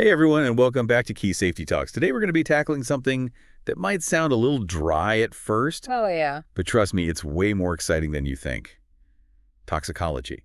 Hey everyone, and welcome back to Key Safety Talks. Today we're going to be tackling something that might sound a little dry at first, Oh, yeah. but trust me, it's way more exciting than you think. Toxicology.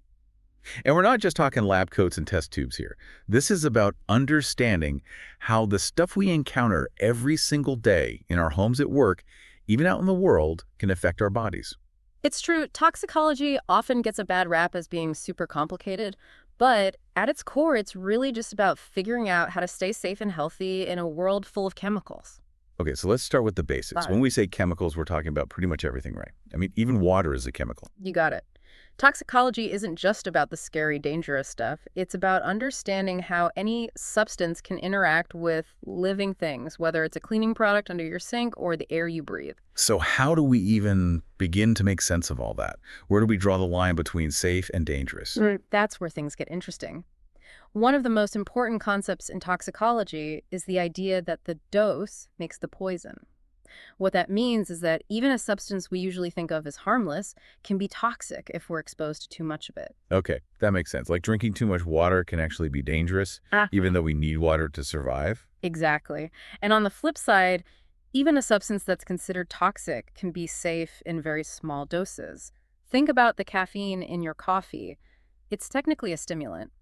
And we're not just talking lab coats and test tubes here. This is about understanding how the stuff we encounter every single day in our homes, at work, even out in the world, can affect our bodies. It's true, toxicology often gets a bad rap as being super complicated, but at its core, it's really just about figuring out how to stay safe and healthy in a world full of chemicals. Okay, so let's start with the basics. Got it. When we say chemicals, we're talking about pretty much everything, right? I mean, even water is a chemical. You got it. Toxicology isn't just about the scary, dangerous stuff. It's about understanding how any substance can interact with living things, whether it's a cleaning product under your sink or the air you breathe. So how do we even begin to make sense of all that? Where do we draw the line between safe and dangerous? That's where things get interesting. One of the most important concepts in toxicology is the idea that the dose makes the poison. What that means is that even a substance we usually think of as harmless can be toxic if we're exposed to too much of it. Okay, that makes sense. Like drinking too much water can actually be dangerous, even though we need water to survive. Exactly. And on the flip side, even a substance that's considered toxic can be safe in very small doses. Think about the caffeine in your coffee. It's technically a stimulant,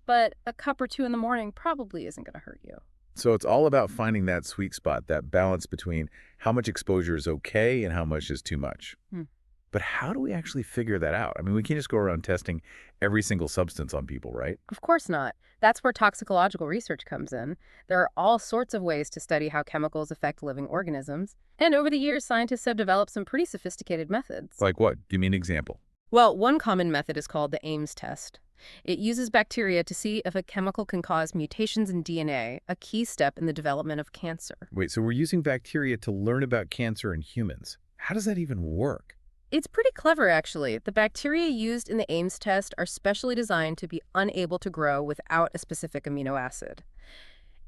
but a cup or two in the morning probably isn't going to hurt you. So it's all about finding that sweet spot, that balance between how much exposure is okay and how much is too much. Hmm. But how do we actually figure that out? I mean, we can't just go around testing every single substance on people, right? Of course not. That's where toxicological research comes in. There are all sorts of ways to study how chemicals affect living organisms. And over the years, scientists have developed some pretty sophisticated methods. Like what? Give me an example. Well, one common method is called the Ames test. It uses bacteria to see if a chemical can cause mutations in DNA, a key step in the development of cancer. Wait, so we're using bacteria to learn about cancer in humans. How does that even work? It's pretty clever, actually. The bacteria used in the Ames test are specially designed to be unable to grow without a specific amino acid.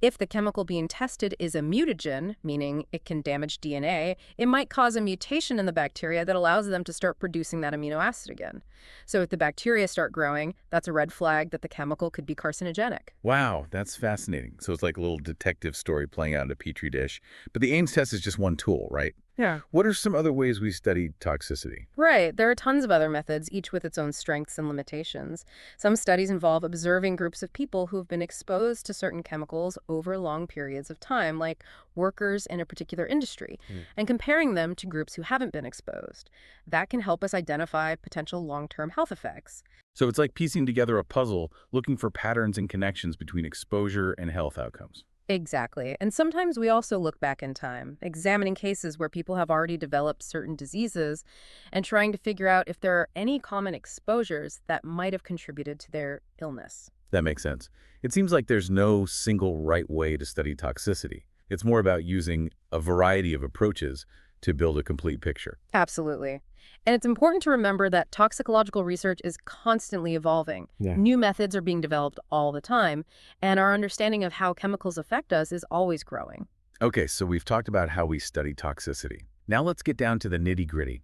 If the chemical being tested is a mutagen, meaning it can damage DNA, it might cause a mutation in the bacteria that allows them to start producing that amino acid again. So if the bacteria start growing, that's a red flag that the chemical could be carcinogenic. Wow, that's fascinating. So it's like a little detective story playing out in a petri dish. But the Ames test is just one tool, right? Yeah. What are some other ways we study toxicity? Right. There are tons of other methods, each with its own strengths and limitations. Some studies involve observing groups of people who have been exposed to certain chemicals over long periods of time, like workers in a particular industry, and comparing them to groups who haven't been exposed. That can help us identify potential long-term health effects. So it's like piecing together a puzzle, looking for patterns and connections between exposure and health outcomes. Exactly. And sometimes we also look back in time, examining cases where people have already developed certain diseases and trying to figure out if there are any common exposures that might have contributed to their illness. That makes sense. It seems like there's no single right way to study toxicity. It's more about using a variety of approaches to build a complete picture. Absolutely. And it's important to remember that toxicological research is constantly evolving. Yeah. New methods are being developed all the time, and our understanding of how chemicals affect us is always growing. Okay, so we've talked about how we study toxicity. Now let's get down to the nitty-gritty.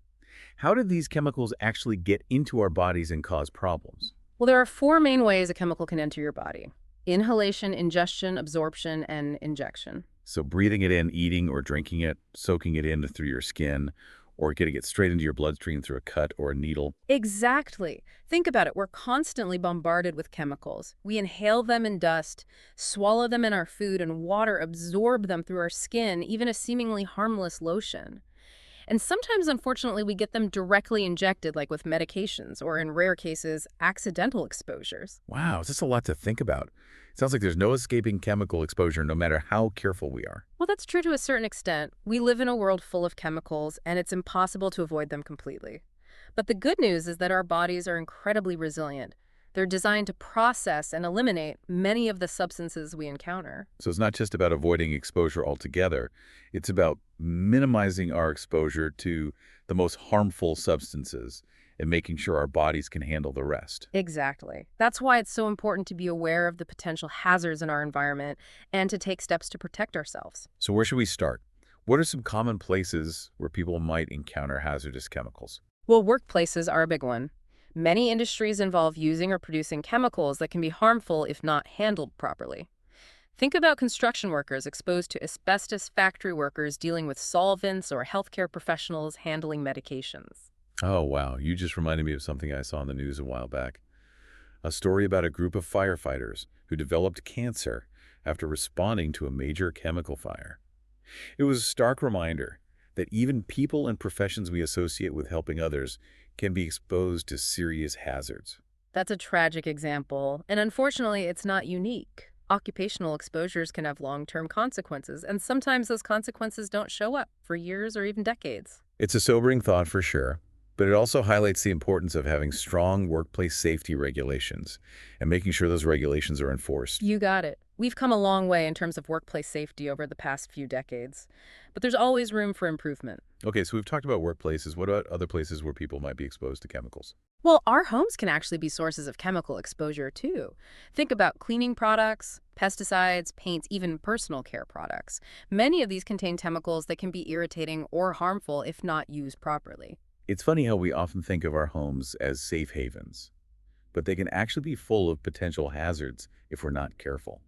How do these chemicals actually get into our bodies and cause problems? Well, there are four main ways a chemical can enter your body: inhalation, ingestion, absorption, and injection. So breathing it in, eating or drinking it, soaking it in through your skin, or getting it straight into your bloodstream through a cut or a needle. Exactly. Think about it. We're constantly bombarded with chemicals. We inhale them in dust, swallow them in our food, and water absorb them through our skin, even a seemingly harmless lotion. And sometimes, unfortunately, we get them directly injected, like with medications, or in rare cases, accidental exposures. Wow, that's a lot to think about. It sounds like there's no escaping chemical exposure no matter how careful we are. Well, that's true to a certain extent. We live in a world full of chemicals, and it's impossible to avoid them completely. But the good news is that our bodies are incredibly resilient. They're designed to process and eliminate many of the substances we encounter. So it's not just about avoiding exposure altogether. It's about minimizing our exposure to the most harmful substances and making sure our bodies can handle the rest. Exactly. That's why it's so important to be aware of the potential hazards in our environment and to take steps to protect ourselves. So where should we start? What are some common places where people might encounter hazardous chemicals? Well, workplaces are a big one. Many industries involve using or producing chemicals that can be harmful if not handled properly. Think about construction workers exposed to asbestos, factory workers dealing with solvents, or healthcare professionals handling medications. Oh, wow. You just reminded me of something I saw in the news a while back. A story about a group of firefighters who developed cancer after responding to a major chemical fire. It was a stark reminder that even people and professions we associate with helping others can be exposed to serious hazards. That's a tragic example, and unfortunately, it's not unique. Occupational exposures can have long-term consequences, and sometimes those consequences don't show up for years or even decades. It's a sobering thought for sure, but it also highlights the importance of having strong workplace safety regulations and making sure those regulations are enforced. You got it. We've come a long way in terms of workplace safety over the past few decades, but there's always room for improvement. Okay, so we've talked about workplaces. What about other places where people might be exposed to chemicals? Well, our homes can actually be sources of chemical exposure too. Think about cleaning products, pesticides, paints, even personal care products. Many of these contain chemicals that can be irritating or harmful if not used properly. It's funny how we often think of our homes as safe havens, but they can actually be full of potential hazards if we're not careful.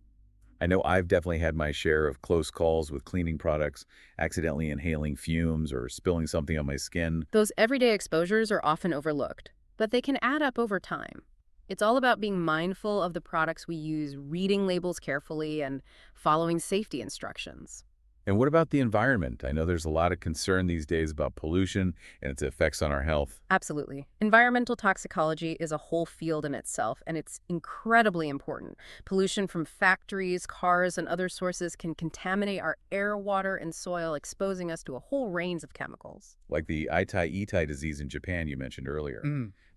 I know I've definitely had my share of close calls with cleaning products, accidentally inhaling fumes or spilling something on my skin. Those everyday exposures are often overlooked, but they can add up over time. It's all about being mindful of the products we use, reading labels carefully, and following safety instructions. And what about the environment? I know there's a lot of concern these days about pollution and its effects on our health. Absolutely. Environmental toxicology is a whole field in itself, and it's incredibly important. Pollution from factories, cars, and other sources can contaminate our air, water, and soil, exposing us to a whole range of chemicals. Like the Itai disease in Japan you mentioned earlier.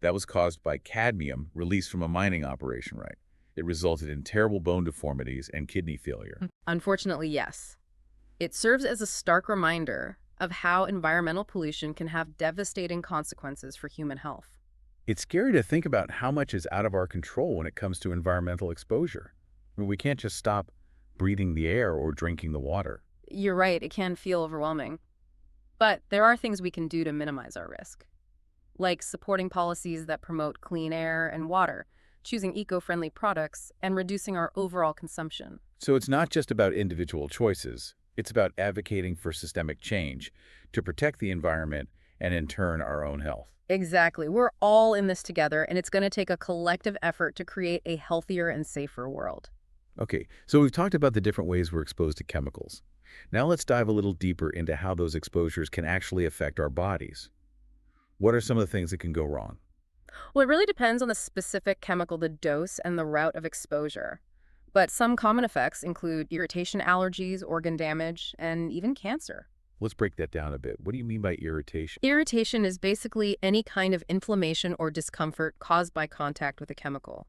That was caused by cadmium released from a mining operation, right? It resulted in terrible bone deformities and kidney failure. Unfortunately, yes. It serves as a stark reminder of how environmental pollution can have devastating consequences for human health. It's scary to think about how much is out of our control when it comes to environmental exposure. I mean, we can't just stop breathing the air or drinking the water. You're right, it can feel overwhelming. But there are things we can do to minimize our risk, like supporting policies that promote clean air and water, choosing eco-friendly products, and reducing our overall consumption. So it's not just about individual choices. It's about advocating for systemic change to protect the environment and, in turn, our own health. Exactly. We're all in this together, and it's going to take a collective effort to create a healthier and safer world. Okay, so we've talked about the different ways we're exposed to chemicals. Now let's dive a little deeper into how those exposures can actually affect our bodies. What are some of the things that can go wrong? Well, it really depends on the specific chemical, the dose, and the route of exposure. But some common effects include irritation, allergies, organ damage, and even cancer. Let's break that down a bit. What do you mean by irritation? Irritation is basically any kind of inflammation or discomfort caused by contact with a chemical.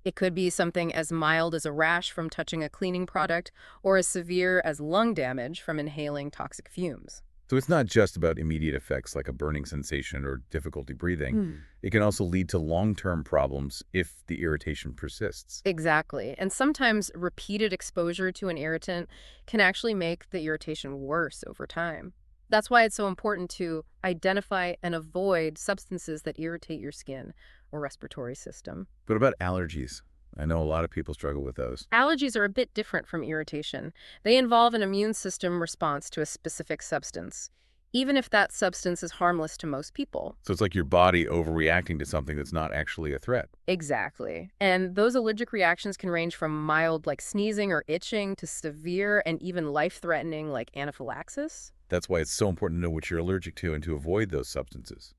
It could be something as mild as a rash from touching a cleaning product or as severe as lung damage from inhaling toxic fumes. So it's not just about immediate effects like a burning sensation or difficulty breathing. It can also lead to long-term problems if the irritation persists. Exactly. And sometimes repeated exposure to an irritant can actually make the irritation worse over time. That's why it's so important to identify and avoid substances that irritate your skin or respiratory system. What about allergies? I know a lot of people struggle with those. Allergies are a bit different from irritation. They involve an immune system response to a specific substance, even if that substance is harmless to most people. So it's like your body overreacting to something that's not actually a threat. Exactly. And those allergic reactions can range from mild, like sneezing or itching, to severe and even life-threatening, like anaphylaxis. That's why it's so important to know what you're allergic to and to avoid those substances.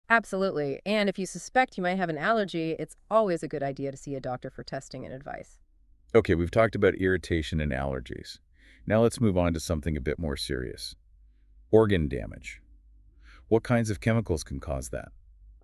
Absolutely. And if you suspect you might have an allergy, it's always a good idea to see a doctor for testing and advice. Okay, we've talked about irritation and allergies. Now let's move on to something a bit more serious. Organ damage. What kinds of chemicals can cause that?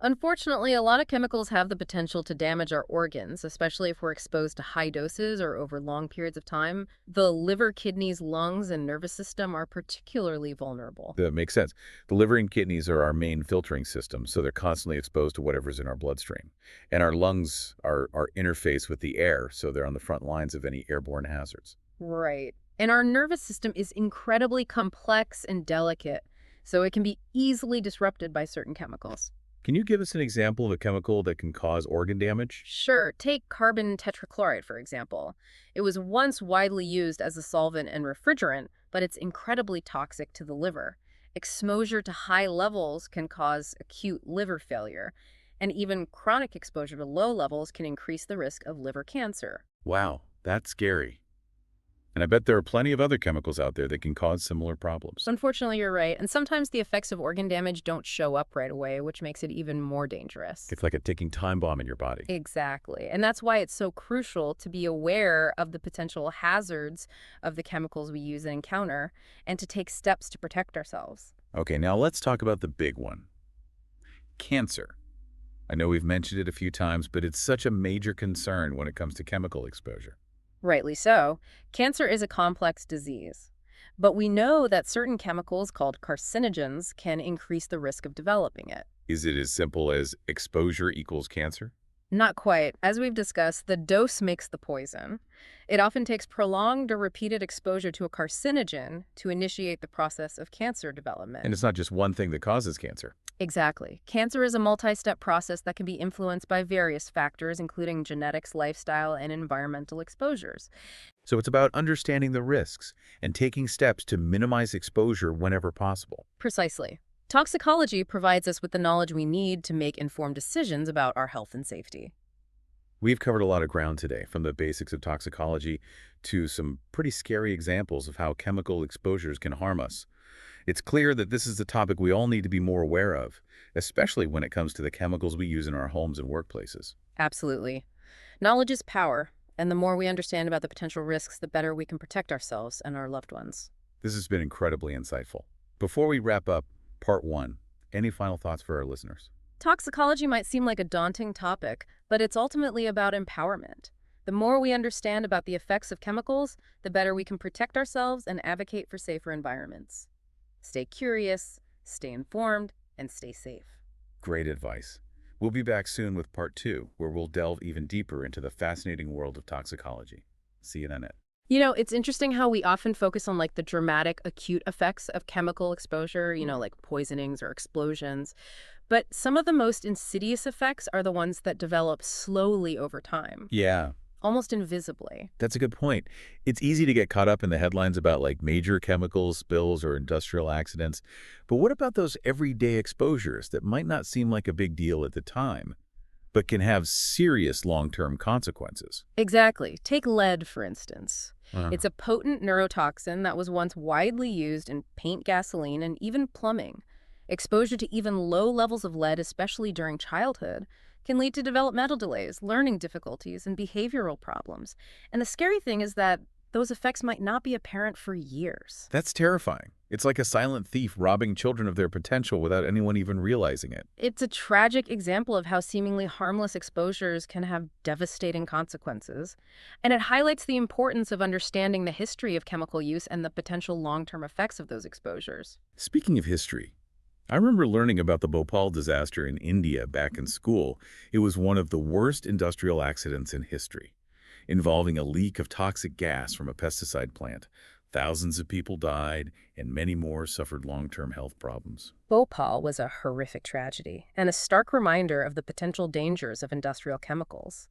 Unfortunately, a lot of chemicals have the potential to damage our organs, especially if we're exposed to high doses or over long periods of time. The liver, kidneys, lungs, and nervous system are particularly vulnerable. That makes sense. The liver and kidneys are our main filtering system, so they're constantly exposed to whatever's in our bloodstream. And our lungs are our interface with the air, so they're on the front lines of any airborne hazards. Right. And our nervous system is incredibly complex and delicate, so it can be easily disrupted by certain chemicals. Can you give us an example of a chemical that can cause organ damage? Sure, take carbon tetrachloride, for example. It was once widely used as a solvent and refrigerant, but it's incredibly toxic to the liver. Exposure to high levels can cause acute liver failure, and even chronic exposure to low levels can increase the risk of liver cancer. Wow, that's scary. And I bet there are plenty of other chemicals out there that can cause similar problems. Unfortunately, you're right, and sometimes the effects of organ damage don't show up right away, which makes it even more dangerous. It's like a ticking time bomb in your body. Exactly. And that's why it's so crucial to be aware of the potential hazards of the chemicals we use and encounter and to take steps to protect ourselves. Okay, now let's talk about the big one, cancer. I know we've mentioned it a few times, but it's such a major concern when it comes to chemical exposure. Rightly so. Cancer is a complex disease. But we know that certain chemicals called carcinogens can increase the risk of developing it. Is it as simple as exposure equals cancer? Not quite. As we've discussed, the dose makes the poison. It often takes prolonged or repeated exposure to a carcinogen to initiate the process of cancer development. And it's not just one thing that causes cancer. Exactly. Cancer is a multi-step process that can be influenced by various factors, including genetics, lifestyle, and environmental exposures. So it's about understanding the risks and taking steps to minimize exposure whenever possible. Precisely. Toxicology provides us with the knowledge we need to make informed decisions about our health and safety. We've covered a lot of ground today, from the basics of toxicology to some pretty scary examples of how chemical exposures can harm us. It's clear that this is a topic we all need to be more aware of, especially when it comes to the chemicals we use in our homes and workplaces. Absolutely. Knowledge is power, and the more we understand about the potential risks, the better we can protect ourselves and our loved ones. This has been incredibly insightful. Before we wrap up part one, any final thoughts for our listeners? Toxicology might seem like a daunting topic, but it's ultimately about empowerment. The more we understand about the effects of chemicals, the better we can protect ourselves and advocate for safer environments. Stay curious, stay informed, and stay safe. Great advice. We'll be back soon with part two, where we'll delve even deeper into the fascinating world of toxicology. See you then. It's interesting how we often focus on the dramatic acute effects of chemical exposure, like poisonings or explosions. But some of the most insidious effects are the ones that develop slowly over time, Yeah, almost invisibly. that's a good point. It's easy to get caught up in the headlines about major chemical spills or industrial accidents. But what about those everyday exposures that might not seem like a big deal at the time, but can have serious long-term consequences? Exactly. Take lead, for instance. Uh, It's a potent neurotoxin that was once widely used in paint, gasoline, and even plumbing. Exposure to even low levels of lead, especially during childhood, can lead to developmental delays, learning difficulties, and behavioral problems. And the scary thing is that those effects might not be apparent for years. that's terrifying. It's like a silent thief robbing children of their potential without anyone even realizing it. It's a tragic example of how seemingly harmless exposures can have devastating consequences, and it highlights the importance of understanding the history of chemical use and the potential long-term effects of those exposures. Speaking of history, I remember learning about the Bhopal disaster in India back in school. It was one of the worst industrial accidents in history, involving a leak of toxic gas from a pesticide plant. Thousands of people died, and many more suffered long-term health problems. Bhopal was a horrific tragedy and a stark reminder of the potential dangers of industrial chemicals.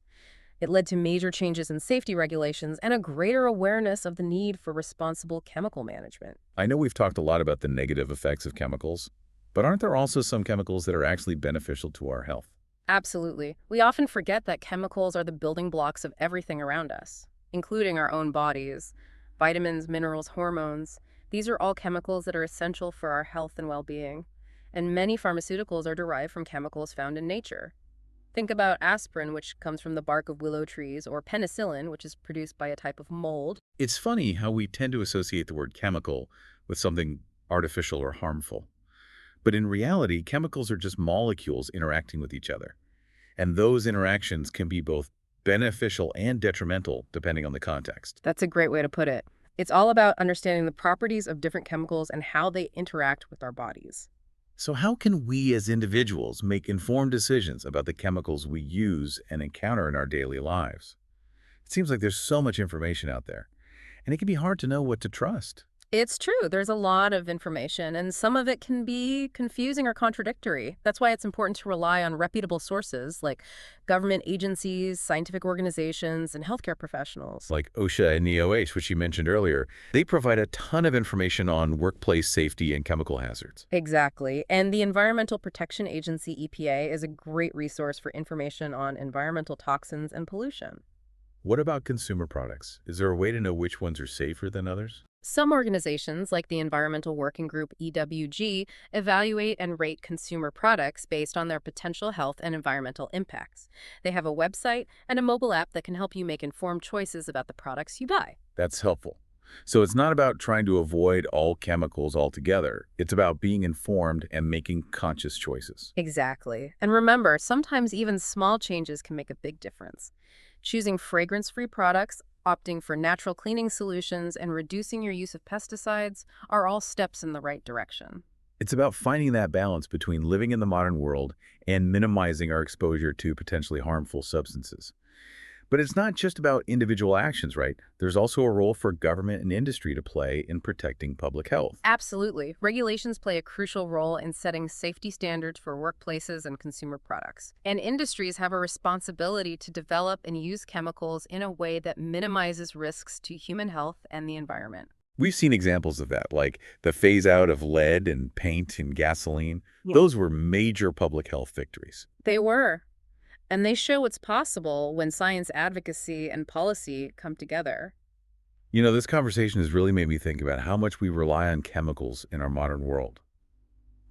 It led to major changes in safety regulations and a greater awareness of the need for responsible chemical management. I know we've talked a lot about the negative effects of chemicals, but aren't there also some chemicals that are actually beneficial to our health? Absolutely. We often forget that chemicals are the building blocks of everything around us, including our own bodies. Vitamins, minerals, hormones. These are all chemicals that are essential for our health and well-being. And many pharmaceuticals are derived from chemicals found in nature. Think about aspirin, which comes from the bark of willow trees, or penicillin, which is produced by a type of mold. It's funny how we tend to associate the word chemical with something artificial or harmful. But in reality, chemicals are just molecules interacting with each other. And those interactions can be both beneficial and detrimental depending on the context. That's a great way to put it. It's all about understanding the properties of different chemicals and how they interact with our bodies. So how can we as individuals make informed decisions about the chemicals we use and encounter in our daily lives? It seems like there's so much information out there, and it can be hard to know what to trust. It's true. There's a lot of information, and some of it can be confusing or contradictory. That's why it's important to rely on reputable sources like government agencies, scientific organizations, and healthcare professionals. Like OSHA and NEOH, which you mentioned earlier, they provide a ton of information on workplace safety and chemical hazards. Exactly. And the Environmental Protection Agency, EPA, is a great resource for information on environmental toxins and pollution. What about consumer products? Is there a way to know which ones are safer than others? Some organizations, like the Environmental Working Group EWG, evaluate and rate consumer products based on their potential health and environmental impacts. They have a website and a mobile app that can help you make informed choices about the products you buy. That's helpful. So it's not about trying to avoid all chemicals altogether. It's about being informed and making conscious choices. Exactly. And remember, sometimes even small changes can make a big difference. Choosing fragrance-free products, opting for natural cleaning solutions, and reducing your use of pesticides are all steps in the right direction. It's about finding that balance between living in the modern world and minimizing our exposure to potentially harmful substances. But it's not just about individual actions, right? There's also a role for government and industry to play in protecting public health. Absolutely. Regulations play a crucial role in setting safety standards for workplaces and consumer products. And industries have a responsibility to develop and use chemicals in a way that minimizes risks to human health and the environment. We've seen examples of that, like the phase out of lead and paint and gasoline. Yeah. Those were major public health victories. They were. And they show what's possible when science advocacy and policy come together. You know, this conversation has really made me think about how much we rely on chemicals in our modern world.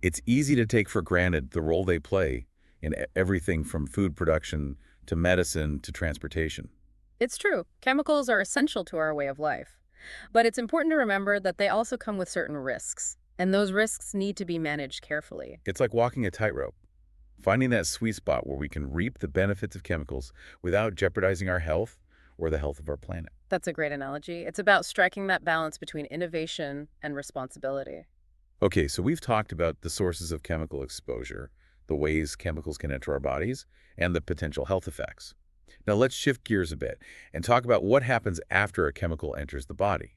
It's easy to take for granted the role they play in everything from food production to medicine to transportation. It's true. Chemicals are essential to our way of life. But it's important to remember that they also come with certain risks. And those risks need to be managed carefully. It's like walking a tightrope, finding that sweet spot where we can reap the benefits of chemicals without jeopardizing our health or the health of our planet. That's a great analogy. It's about striking that balance between innovation and responsibility. Okay, so we've talked about the sources of chemical exposure, the ways chemicals can enter our bodies, and the potential health effects. Now let's shift gears a bit and talk about what happens after a chemical enters the body.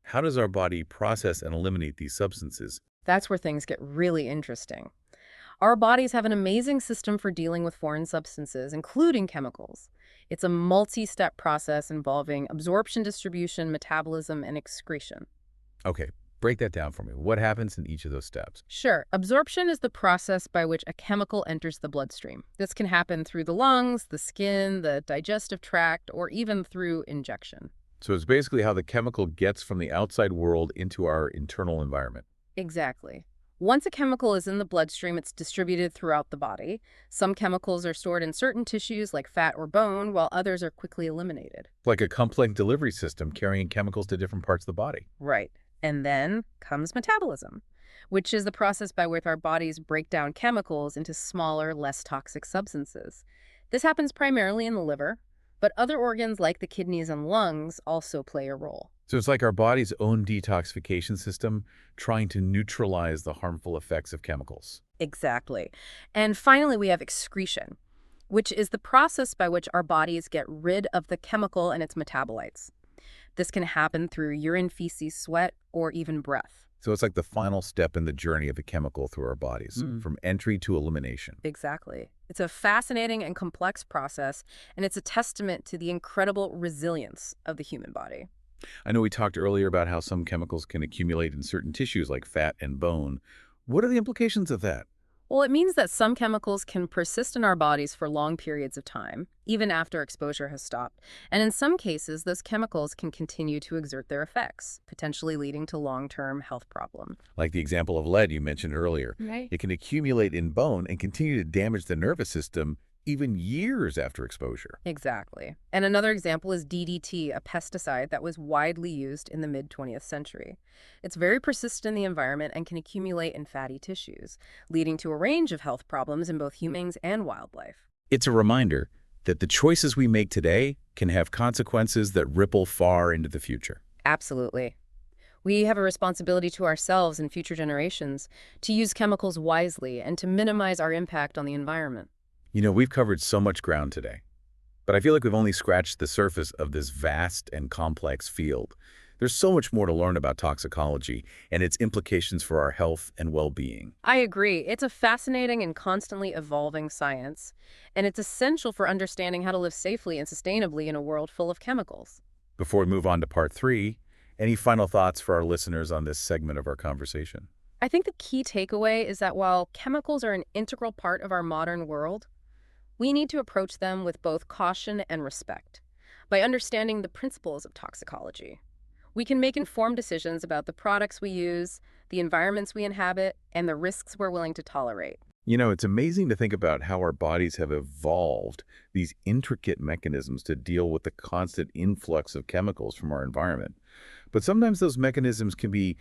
How does our body process and eliminate these substances? That's where things get really interesting. Our bodies have an amazing system for dealing with foreign substances, including chemicals. It's a multi-step process involving absorption, distribution, metabolism, and excretion. Okay, break that down for me. What happens in each of those steps? Sure, absorption is the process by which a chemical enters the bloodstream. This can happen through the lungs, the skin, the digestive tract, or even through injection. So it's basically how the chemical gets from the outside world into our internal environment. Exactly. Once a chemical is in the bloodstream, it's distributed throughout the body. Some chemicals are stored in certain tissues like fat or bone, while others are quickly eliminated. Like a complex delivery system carrying chemicals to different parts of the body. Right. And then comes metabolism, which is the process by which our bodies break down chemicals into smaller, less toxic substances. This happens primarily in the liver, but other organs like the kidneys and lungs also play a role. So it's like our body's own detoxification system trying to neutralize the harmful effects of chemicals. Exactly. And finally, we have excretion, which is the process by which our bodies get rid of the chemical and its metabolites. This can happen through urine, feces, sweat, or even breath. So it's like the final step in the journey of a chemical through our bodies, from entry to elimination. Exactly. It's a fascinating and complex process, and it's a testament to the incredible resilience of the human body. I know we talked earlier about how some chemicals can accumulate in certain tissues like fat and bone. What are the implications of that? Well, it means that some chemicals can persist in our bodies for long periods of time, even after exposure has stopped. And in some cases, those chemicals can continue to exert their effects, potentially leading to long-term health problems. Like the example of lead you mentioned earlier. Right. It can accumulate in bone and continue to damage the nervous system even years after exposure. Exactly. And another example is DDT, a pesticide that was widely used in the mid-20th century. It's very persistent in the environment and can accumulate in fatty tissues, leading to a range of health problems in both humans and wildlife. It's a reminder that the choices we make today can have consequences that ripple far into the future. Absolutely. We have a responsibility to ourselves and future generations to use chemicals wisely and to minimize our impact on the environment. You know, we've covered so much ground today, but I feel like we've only scratched the surface of this vast and complex field. There's so much more to learn about toxicology and its implications for our health and well-being. I agree. It's a fascinating and constantly evolving science, and it's essential for understanding how to live safely and sustainably in a world full of chemicals. Before we move on to part 3, any final thoughts for our listeners on this segment of our conversation? I think the key takeaway is that while chemicals are an integral part of our modern world, we need to approach them with both caution and respect. By understanding the principles of toxicology, we can make informed decisions about the products we use, the environments we inhabit, and the risks we're willing to tolerate. You know, it's amazing to think about how our bodies have evolved these intricate mechanisms to deal with the constant influx of chemicals from our environment. But sometimes those mechanisms can be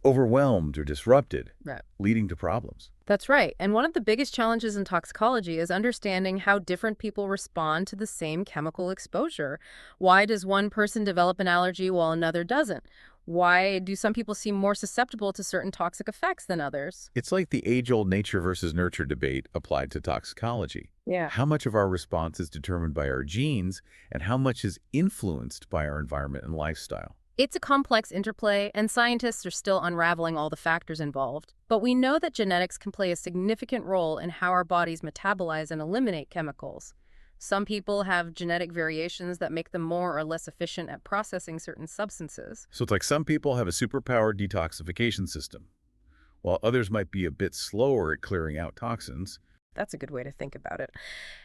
overwhelmed or disrupted, Right. leading to problems. That's right. And one of the biggest challenges in toxicology is understanding how different people respond to the same chemical exposure. Why does one person develop an allergy while another doesn't? Why do some people seem more susceptible to certain toxic effects than others? It's like the age-old nature versus nurture debate applied to toxicology. Yeah. How much of our response is determined by our genes and how much is influenced by our environment and lifestyle? It's a complex interplay, and scientists are still unraveling all the factors involved. But we know that genetics can play a significant role in how our bodies metabolize and eliminate chemicals. Some people have genetic variations that make them more or less efficient at processing certain substances. So it's like some people have a superpowered detoxification system, while others might be a bit slower at clearing out toxins. That's a good way to think about it.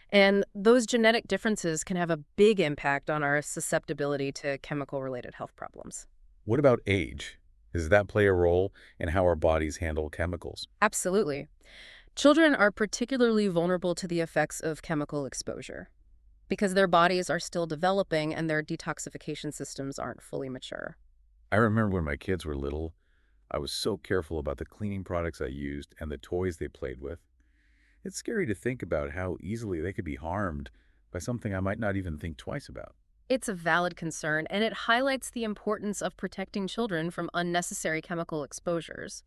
And those genetic differences can have a big impact on our susceptibility to chemical-related health problems. What about age? Does that play a role in how our bodies handle chemicals? Absolutely. Children are particularly vulnerable to the effects of chemical exposure because their bodies are still developing and their detoxification systems aren't fully mature. I remember when my kids were little, I was so careful about the cleaning products I used and the toys they played with. It's scary to think about how easily they could be harmed by something I might not even think twice about. It's a valid concern, and it highlights the importance of protecting children from unnecessary chemical exposures.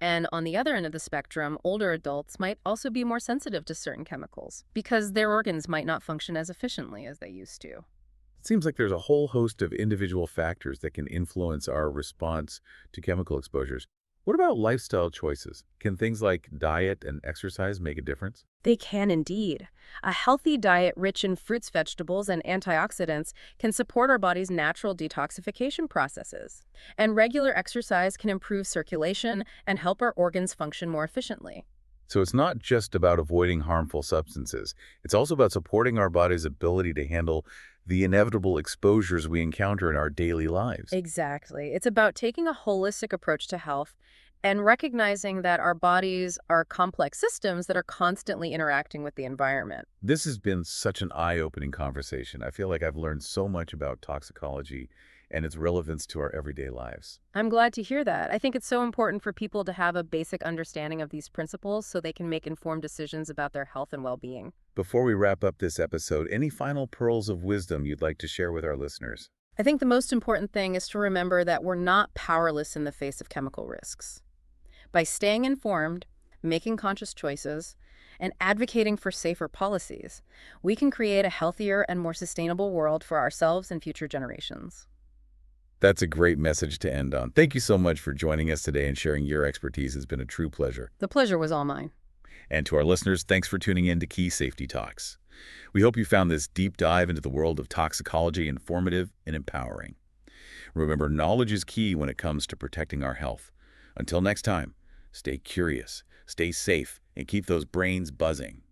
And on the other end of the spectrum, older adults might also be more sensitive to certain chemicals because their organs might not function as efficiently as they used to. It seems like there's a whole host of individual factors that can influence our response to chemical exposures. What about lifestyle choices? Can things like diet and exercise make a difference? They can indeed. A healthy diet rich in fruits, vegetables, and antioxidants can support our body's natural detoxification processes. And regular exercise can improve circulation and help our organs function more efficiently. So it's not just about avoiding harmful substances. It's also about supporting our body's ability to handle the inevitable exposures we encounter in our daily lives. Exactly. It's about taking a holistic approach to health and recognizing that our bodies are complex systems that are constantly interacting with the environment. This has been such an eye-opening conversation. I feel like I've learned so much about toxicology and its relevance to our everyday lives. I'm glad to hear that. I think it's so important for people to have a basic understanding of these principles so they can make informed decisions about their health and well-being. Before we wrap up this episode, any final pearls of wisdom you'd like to share with our listeners? I think the most important thing is to remember that we're not powerless in the face of chemical risks. By staying informed, making conscious choices, and advocating for safer policies, we can create a healthier and more sustainable world for ourselves and future generations. That's a great message to end on. Thank you so much for joining us today and sharing your expertise. It's been a true pleasure. The pleasure was all mine. And to our listeners, thanks for tuning in to Key Safety Talks. We hope you found this deep dive into the world of toxicology informative and empowering. Remember, knowledge is key when it comes to protecting our health. Until next time, stay curious, stay safe, and keep those brains buzzing.